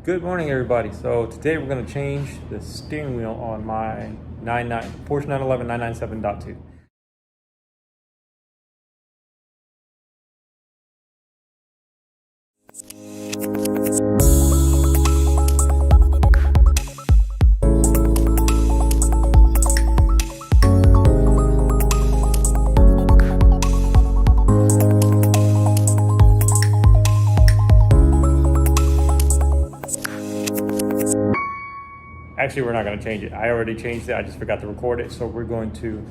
Good morning, everybody. So today we're going to change the steering wheel on my Porsche 911 997.2. Actually, we're not going to change it. I already changed it. I just forgot to record it. So we're going to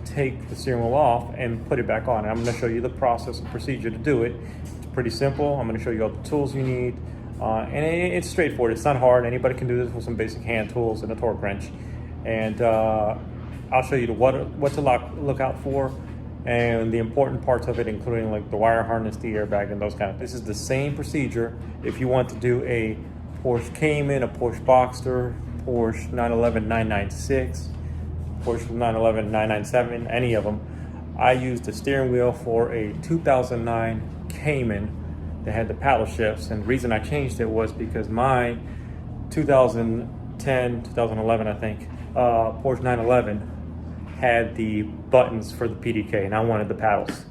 take the steering wheel off and put it back on. And I'm going to show you the process and procedure to do it. It's pretty simple. I'm going to show you all the tools you need. And it's straightforward. It's not hard. Anybody can do this with some basic hand tools and a torque wrench. And I'll show you what to look out for and the important parts of it, including like the wire harness, the airbag, and those kind of things. This is the same procedure if you want to do a Porsche Cayman, a Porsche Boxster, Porsche 911 996, Porsche 911 997, any of them. I used the steering wheel for a 2009 Cayman that had the paddle shifts, and the reason I changed it was because my 2011, I think, Porsche 911 had the buttons for the PDK, and I wanted the paddles.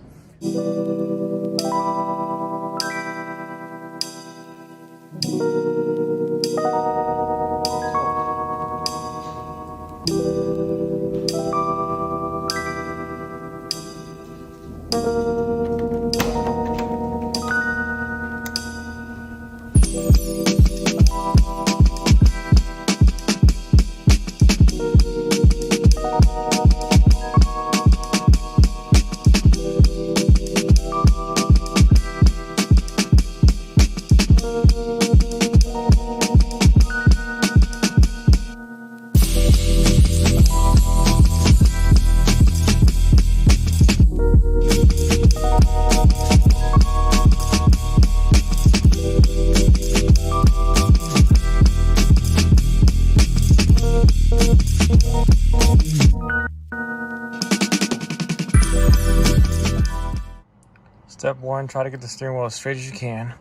Step one, try to get the steering wheel as straight as you can.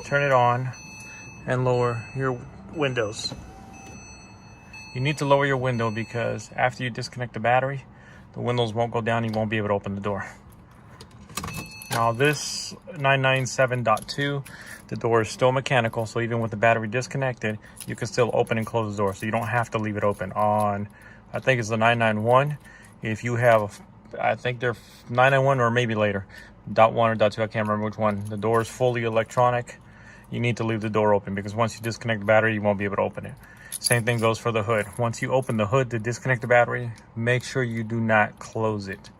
Turn it on and lower your windows. You need to lower your window because after you disconnect the battery, the windows won't go down, you won't be able to open the door. Now this 997.2, the door is still mechanical, so even with the battery disconnected, you can still open and close the door, so you don't have to leave it open. On, I think it's the 991, if you have, I think they're 991 or maybe later, .1 or .2, I can't remember which one. The door is fully electronic. You need to leave the door open because once you disconnect the battery, you won't be able to open it. Same thing goes for the hood. Once you open the hood to disconnect the battery, make sure you do not close it.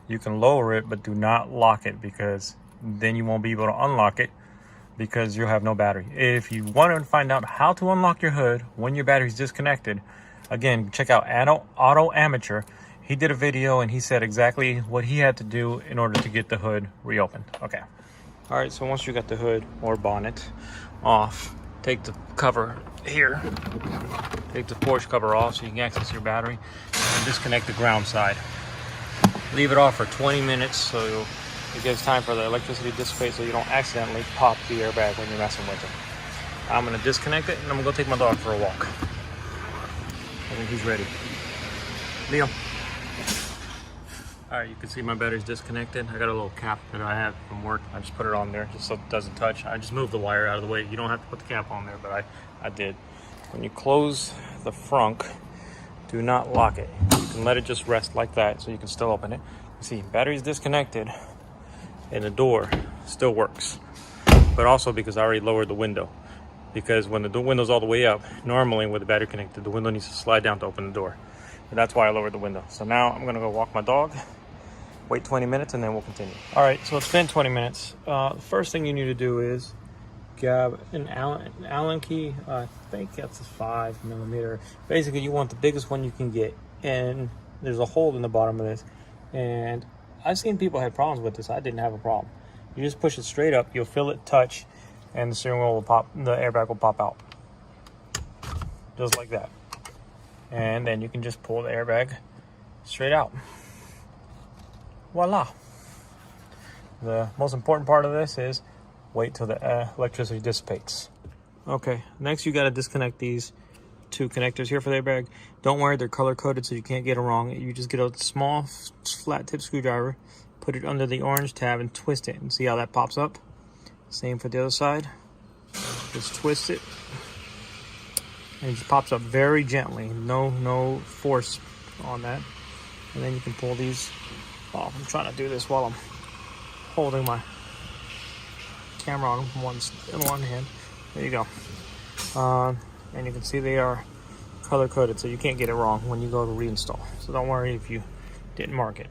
You can lower it, but do not lock it because then you won't be able to unlock it because you'll have no battery. If you want to find out how to unlock your hood when your battery is disconnected, again, check out Auto Amateur. He did a video and he said exactly what he had to do in order to get the hood reopened. Okay. All right, so once you got the hood or bonnet off, take the cover here, take the Porsche cover off so you can access your battery and disconnect the ground side. Leave it off for 20 minutes so it gives time for the electricity to dissipate so you don't accidentally pop the airbag when you're messing with it. I'm gonna disconnect it and I'm gonna go take my dog for a walk. I think he's ready. Leo. All right, you can see my battery's disconnected. I got a little cap that I have from work. I just put it on there just so it doesn't touch. I just moved the wire out of the way. You don't have to put the cap on there, but I did. When you close the frunk, do not lock it. You can let it just rest like that so you can still open it. You see, battery's disconnected and the door still works. But also because I already lowered the window. Because when the window's all the way up, normally with the battery connected, the window needs to slide down to open the door. And that's why I lowered the window. So now I'm gonna go walk my dog, wait 20 minutes, and then we'll continue. All right, so it's been 20 minutes. The first thing you need to do is grab an Allen key. I think that's a 5mm. Basically, you want the biggest one you can get. And there's a hole in the bottom of this. And I've seen people had problems with this. I didn't have a problem. You just push it straight up, you'll feel it touch, and the steering wheel will pop, the airbag will pop out. Just like that. And then you can just pull the airbag straight out. Voila. The most important part of this is wait till the electricity dissipates. Okay, next you got to disconnect these two connectors here for the airbag. Don't worry, they're color coded so you can't get them wrong. You just get a small flat tip screwdriver, put it under the orange tab and twist it, and see how that pops up. Same for the other side. Just twist it and it just pops up very gently, no force on that. And then you can pull these off. I'm trying to do this while I'm holding my camera on in one hand. There you go. And you can see they are color coded, so you can't get it wrong when you go to reinstall. So don't worry if you didn't mark it.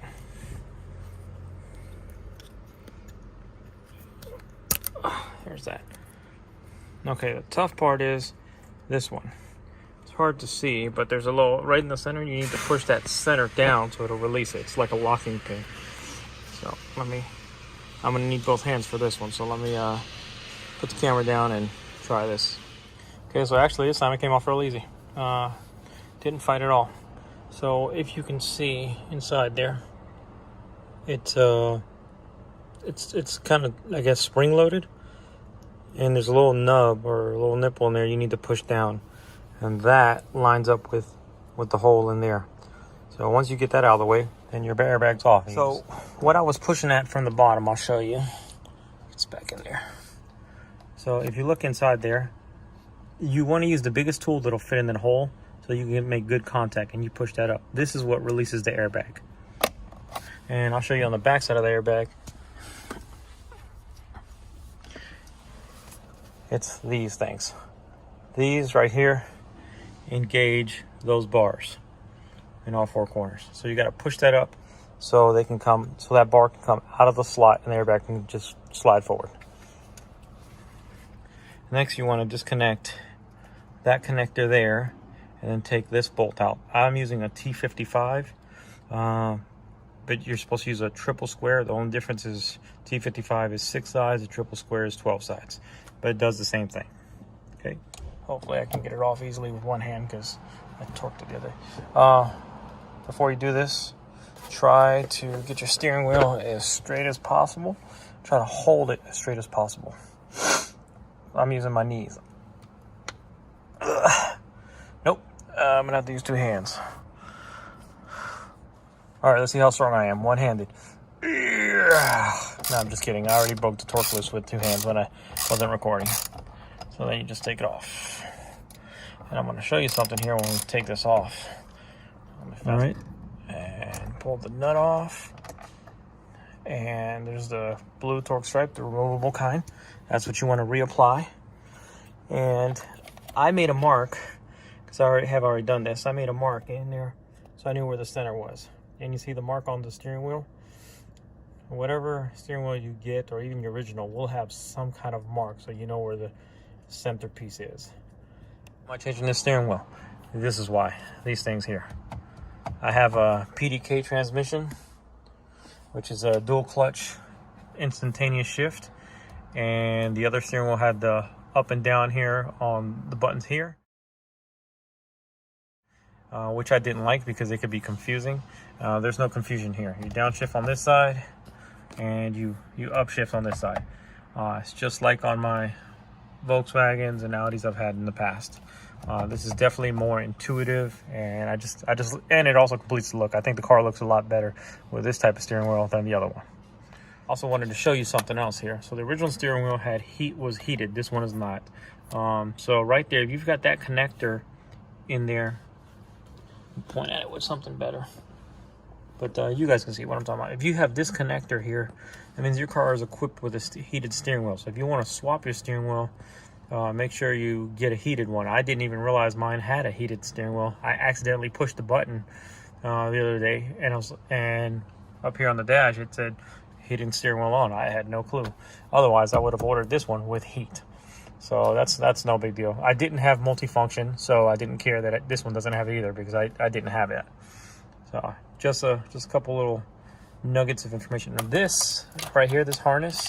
There's that. Okay, the tough part is this one. It's hard to see, but there's a little right in the center. You need to push that center down so it'll release it. It's like a locking pin. So I'm gonna need both hands for this one. So let me put the camera down and try this. Okay, so actually this time it came off real easy. Didn't fight at all. So if you can see inside there, it's kind of, I guess, spring loaded, and there's a little nub or a little nipple in there you need to push down, and that lines up with the hole in there. So once you get that out of the way, then your airbag's off. So what I was pushing at from the bottom, I'll show you. It's back in there. So if you look inside there, you want to use the biggest tool that'll fit in that hole so you can make good contact, and you push that up. This is what releases the airbag. And I'll show you on the back side of the airbag. It's these things. These right here engage those bars in all four corners. So you got to push that up so they can come, so that bar can come out of the slot and the airbag can just slide forward. Next, you want to disconnect that connector there and then take this bolt out. I'm using a T55, but you're supposed to use a triple square. The only difference is T55 is 6 sides, a triple square is 12 sides, but it does the same thing. Okay, hopefully I can get it off easily with one hand because I torqued it the other day. Before you do this, try to get your steering wheel as straight as possible. Try to hold it as straight as possible. I'm using my knees. Nope, I'm gonna have to use 2 hands. All right, let's see how strong I am, one-handed. No, I'm just kidding. I already broke the torque loose with 2 hands when I wasn't recording. So then you just take it off. And I'm gonna show you something here when we take this off. All right. And pull the nut off. And there's the blue torque stripe, the removable kind. That's what you want to reapply. And I made a mark, because I have already done this. I made a mark in there, so I knew where the center was. And you see the mark on the steering wheel? Whatever steering wheel you get, or even your original, will have some kind of mark, so you know where the centerpiece is. Am I changing this steering wheel? This is why. These things here. I have a PDK transmission, which is a dual clutch instantaneous shift, and the other steering wheel had the up and down here on the buttons here, which I didn't like because it could be confusing. There's no confusion here. You downshift on this side and you upshift on this side. It's just like on my Volkswagens and Audis I've had in the past. This is definitely more intuitive, and and it also completes the look. I think the car looks a lot better with this type of steering wheel than the other one. Also wanted to show you something else here. So the original steering wheel was heated. This one is not. So right there, if you've got that connector in there, point at it with something better. But you guys can see what I'm talking about. If you have this connector here, that means your car is equipped with a heated steering wheel. So if you want to swap your steering wheel, make sure you get a heated one. I didn't even realize mine had a heated steering wheel. I accidentally pushed the button the other day, and up here on the dash it said heated steering wheel on. I had no clue. Otherwise, I would have ordered this one with heat. So that's no big deal. I didn't have multifunction, so I didn't care that this one doesn't have it either, because I didn't have it. So just a couple little nuggets of information. Now this right here, this harness,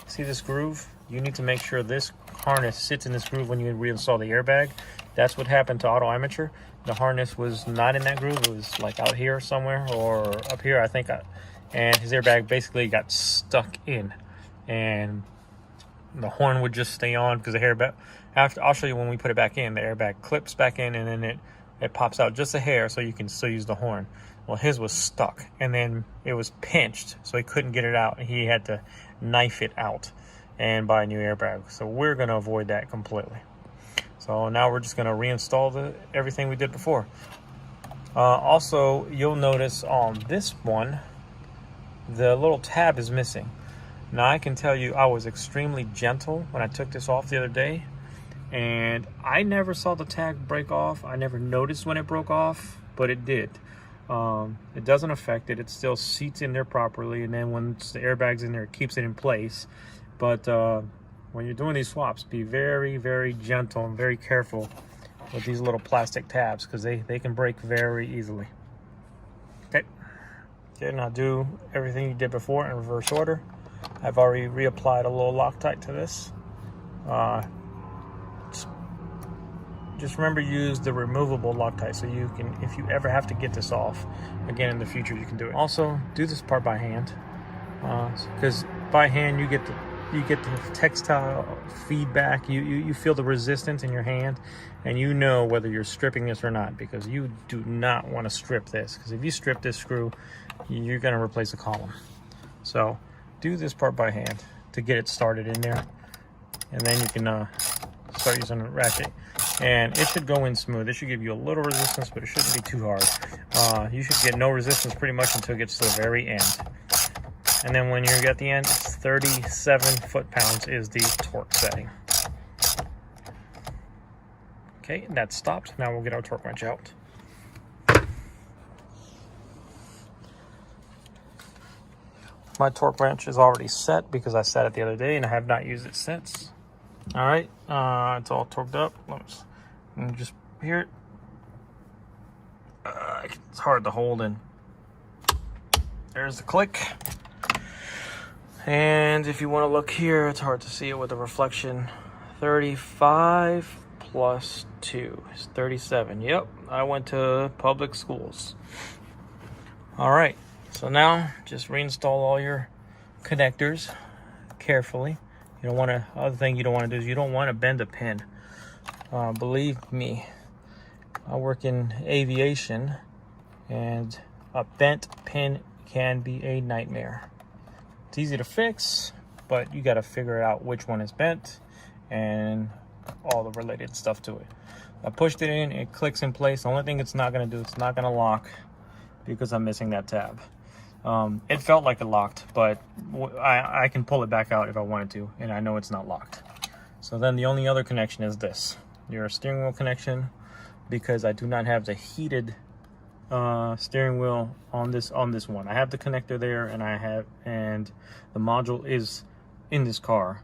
see this groove? You need to make sure this harness sits in this groove when you reinstall the airbag. That's what happened to Auto Amateur. The harness was not in that groove. It was like out here somewhere, or up here, I think. And his airbag basically got stuck in. And the horn would just stay on because the airbag, after, I'll show you when we put it back in, the airbag clips back in and then it pops out just a hair so you can still use the horn. Well, his was stuck and then it was pinched, so he couldn't get it out. He had to knife it out and buy a new airbag. So we're going to avoid that completely. So now we're just going to reinstall everything we did before. Also, you'll notice on this one, the little tab is missing. Now, I can tell you I was extremely gentle when I took this off the other day, and I never saw the tag break off. I never noticed when it broke off, but it did. It doesn't affect it. It still seats in there properly, and then once the airbag's in there, it keeps it in place. But when you're doing these swaps, be very, very gentle and very careful with these little plastic tabs because they can break very easily. Okay, now do everything you did before in reverse order. I've already reapplied a little Loctite to this. Just remember, use the removable Loctite so you can, if you ever have to get this off again in the future, you can do it. Also, do this part by hand because by hand you get the textile feedback. You feel the resistance in your hand, and you know whether you're stripping this or not, because you do not want to strip this, because if you strip this screw, you're going to replace the column. So do this part by hand to get it started in there, and then you can start using a ratchet. And it should go in smooth. It should give you a little resistance, but it shouldn't be too hard. You should get no resistance pretty much until it gets to the very end. And then when you're at the end, 37 foot-pounds is the torque setting. Okay, that's stopped. Now we'll get our torque wrench out. My torque wrench is already set because I set it the other day and I have not used it since. All right, it's all torqued up. Let me just hear it. It's hard to hold in. There's the click. And if you want to look here, it's hard to see it with the reflection. 35 plus 2 is 37. Yep, I went to public schools. All right, so now just reinstall all your connectors carefully. You don't want to, other thing you don't want to do is you don't want to bend a pin. Believe me, I work in aviation and a bent pin can be a nightmare. It's easy to fix, but you got to figure out which one is bent and all the related stuff to it. I pushed it in, it clicks in place. The only thing it's not going to do, it's not going to lock because I'm missing that tab. It felt like it locked, but I can pull it back out if I wanted to, and I know it's not locked. So then the only other connection is this, your steering wheel connection, because I do not have the heated steering wheel on this one. I have the connector there, and the module is in this car.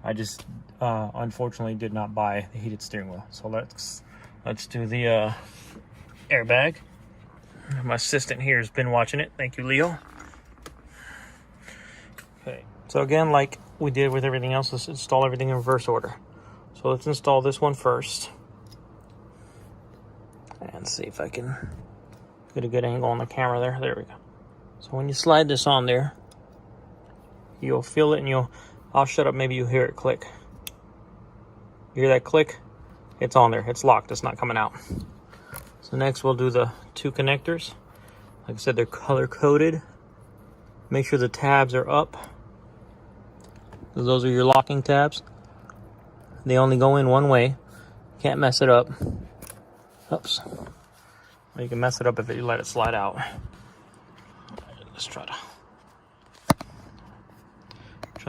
I just unfortunately did not buy the heated steering wheel. So let's do the airbag. My assistant here has been watching it. Thank you, Leo. Okay, so again, like we did with everything else, let's install everything in reverse order. So let's install this one first. And see if I can get a good angle on the camera there. There we go. So when you slide this on there, you'll feel it and I'll shut up, maybe you'll hear it click. You hear that click? It's on there, it's locked, it's not coming out. So next we'll do the two connectors. Like I said, they're color coded. Make sure the tabs are up. Those are your locking tabs. They only go in one way. Can't mess it up. Oops. Well, you can mess it up if you let it slide out. Let's trying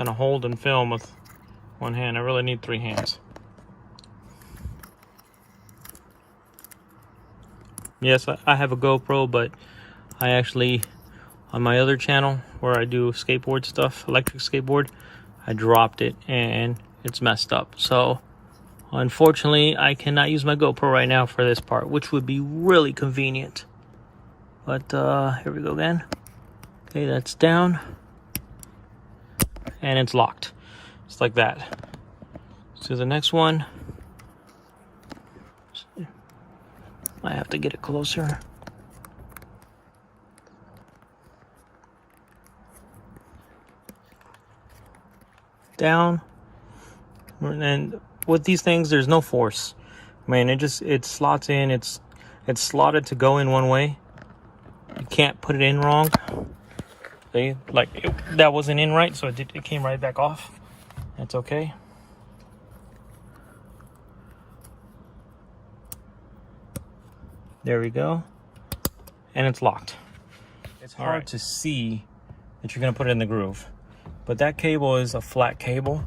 to hold and film with one hand. I really need 3 hands. Yes, I have a GoPro, but I actually, on my other channel where I do skateboard stuff, electric skateboard, I dropped it and it's messed up. So unfortunately, I cannot use my GoPro right now for this part, which would be really convenient. But here we go again. Okay, that's down. And it's locked. Just like that. Let's do the next one. I have to get it closer. Down. And with these things, there's no force. I mean, it slots in. It's slotted to go in one way. You can't put it in wrong. See, like that wasn't in right, so it came right back off. That's okay. There we go. And it's locked. It's hard to see that you're going to put it in the groove. But that cable is a flat cable.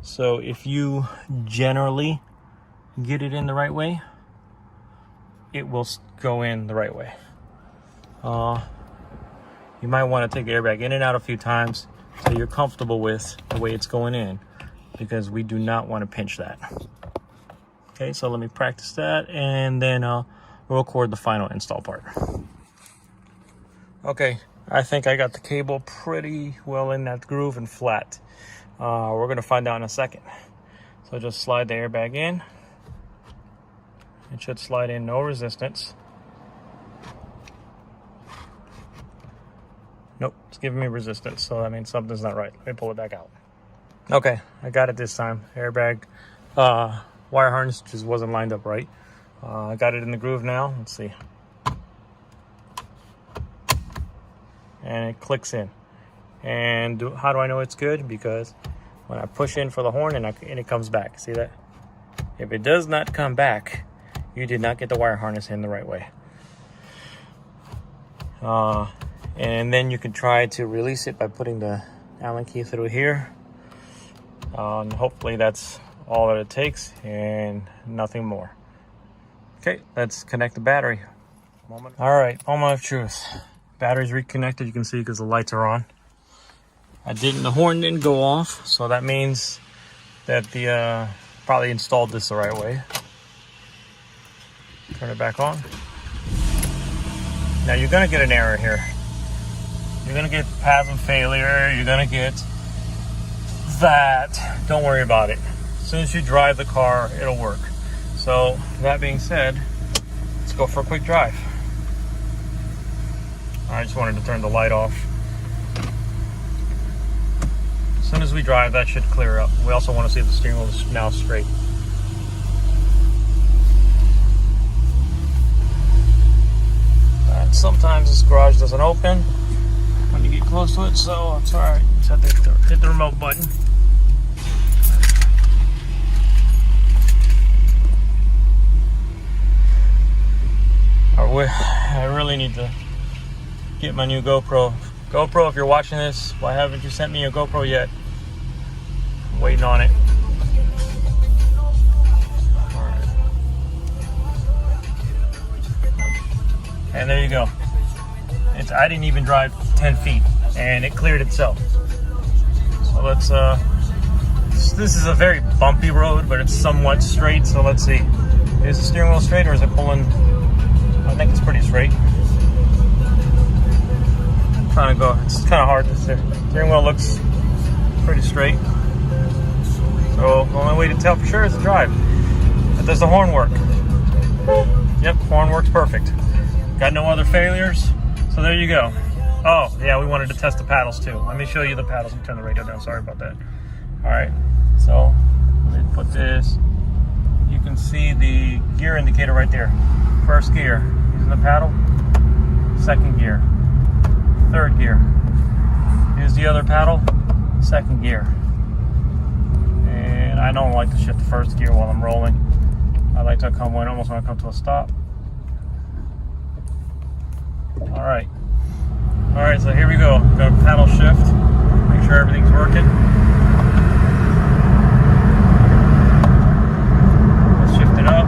So if you generally get it in the right way, it will go in the right way. You might want to take the airbag in and out a few times so you're comfortable with the way it's going in, because we do not want to pinch that. Okay, so let me practice that, and then we'll record the final install part. Okay, I think I got the cable pretty well in that groove and flat. We're going to find out in a second. So just slide the airbag in. It should slide in, no resistance. Nope, it's giving me resistance, so that means something's not right. Let me pull it back out. Okay, I got it this time. Airbag wire harness just wasn't lined up right. I got it in the groove now. Let's see. And it clicks in. And how do I know it's good? Because when I push in for the horn and it comes back. See that? If it does not come back, you did not get the wire harness in the right way. And then you can try to release it by putting the Allen key through here. And hopefully that's all that it takes and nothing more. Okay, let's connect the battery. All right, moment of truth. Battery's reconnected, you can see, because the lights are on. The horn didn't go off, so that means that the probably installed this the right way. Turn it back on. Now you're gonna get an error here. You're gonna get PASM failure, you're gonna get that. Don't worry about it. As soon as you drive the car, it'll work. So that being said, let's go for a quick drive. I just wanted to turn the light off. As soon as we drive, that should clear up. We also want to see if the steering wheel is now straight. Sometimes this garage doesn't open when you get close to it, so it's alright. Just have to hit the remote button. I really need to get my new GoPro. GoPro, if you're watching this, why haven't you sent me a GoPro yet? I'm waiting on it. Alright. And there you go. I didn't even drive 10 feet and it cleared itself. So let's this is a very bumpy road, but it's somewhat straight, so let's see. Is the steering wheel straight or is it pulling? I think it's pretty straight. I'm trying to go. It's kind of hard to see. The steering wheel looks pretty straight. So the only way to tell for sure is to drive. But does the horn work? Yep, horn works perfect. Got no other failures. So there you go. Oh, yeah, we wanted to test the paddles too. Let me show you the paddles and turn the radio down. Sorry about that. All right, so let me put this. You can see the gear indicator right there. First gear, using the paddle. Second gear. Third gear. Here's the other paddle. Second gear. And I don't like to shift the first gear while I'm rolling. I like to come when almost when I come to a stop. Alright. Alright, so here we go. Got a paddle shift. Make sure everything's working. Let's shift it up.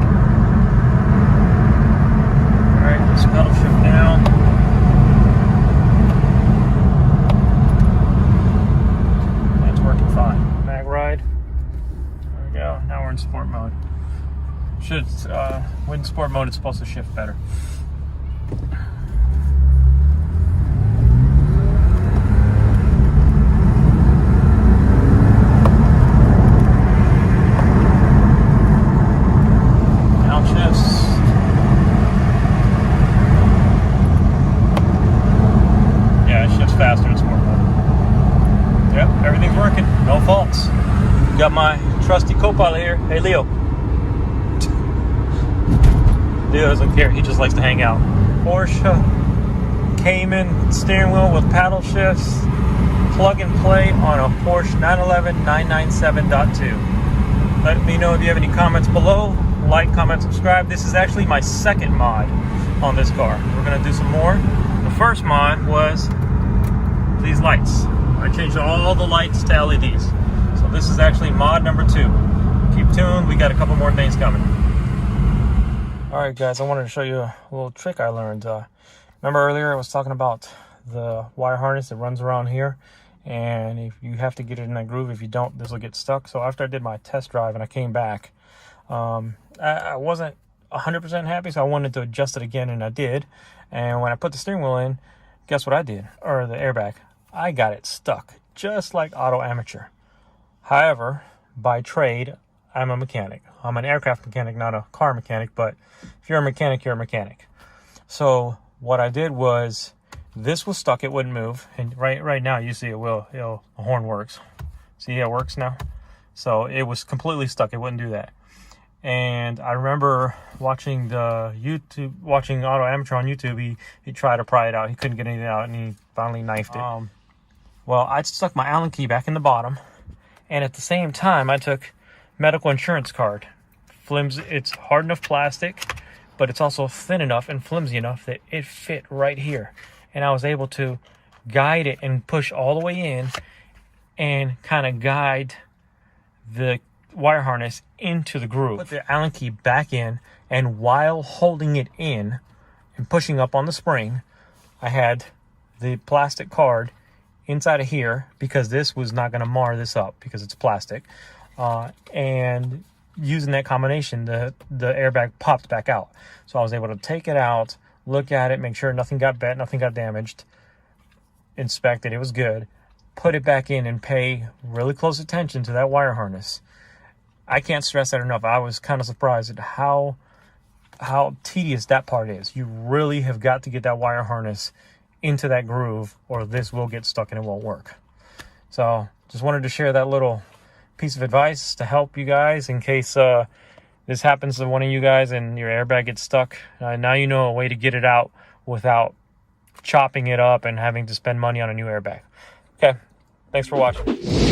Alright, let's pedal shift down. That's working fine. Mag ride. There we go. Now we're in sport mode. When sport mode, it's supposed to shift better. Got my trusty Hey, Leo. Leo doesn't care. He just likes to hang out. Porsche Cayman steering wheel with paddle shifts. Plug and play on a Porsche 911 997.2. Let me know if you have any comments below. Like, comment, subscribe. This is actually my second mod on this car. We're going to do some more. The first mod was these lights. I changed all the lights to LEDs. So this is actually mod number 2. Keep tuned. We got a couple more things coming. Alright guys, I wanted to show you a little trick I learned. Remember earlier I was talking about the wire harness that runs around here, and if you have to get it in that groove, if you don't, this will get stuck. So after I did my test drive and I came back, I wasn't 100% happy, so I wanted to adjust it again, and I did. And when I put the steering wheel in, guess what I did? Or the airbag. I got it stuck, just like auto amateur. However, by trade, I'm a mechanic. I'm an aircraft mechanic, not a car mechanic, but if you're a mechanic, you're a mechanic. So what I did was, this was stuck, it wouldn't move. And right now you see it will, the horn works. See how it works now? So it was completely stuck, it wouldn't do that. And I remember watching Auto Amateur on YouTube. He tried to pry it out, he couldn't get anything out, and he finally knifed it. Well, I stuck my Allen key back in the bottom, and at the same time I took medical insurance card. Flimsy, it's hard enough plastic, but it's also thin enough and flimsy enough that it fit right here. And I was able to guide it and push all the way in and kind of guide the wire harness into the groove. Put the Allen key back in, and while holding it in and pushing up on the spring, I had the plastic card inside of here, because this was not going to mar this up because it's plastic. And using that combination, the airbag popped back out. So I was able to take it out, look at it, make sure nothing got bent, nothing got damaged, inspect it, it was good, put it back in, and pay really close attention to that wire harness. I can't stress that enough. I was kind of surprised at how tedious that part is. You really have got to get that wire harness into that groove, or this will get stuck and it won't work. So just wanted to share that little piece of advice to help you guys in case this happens to one of you guys and your airbag gets stuck. Now you know a way to get it out without chopping it up and having to spend money on a new airbag. Okay, thanks for watching.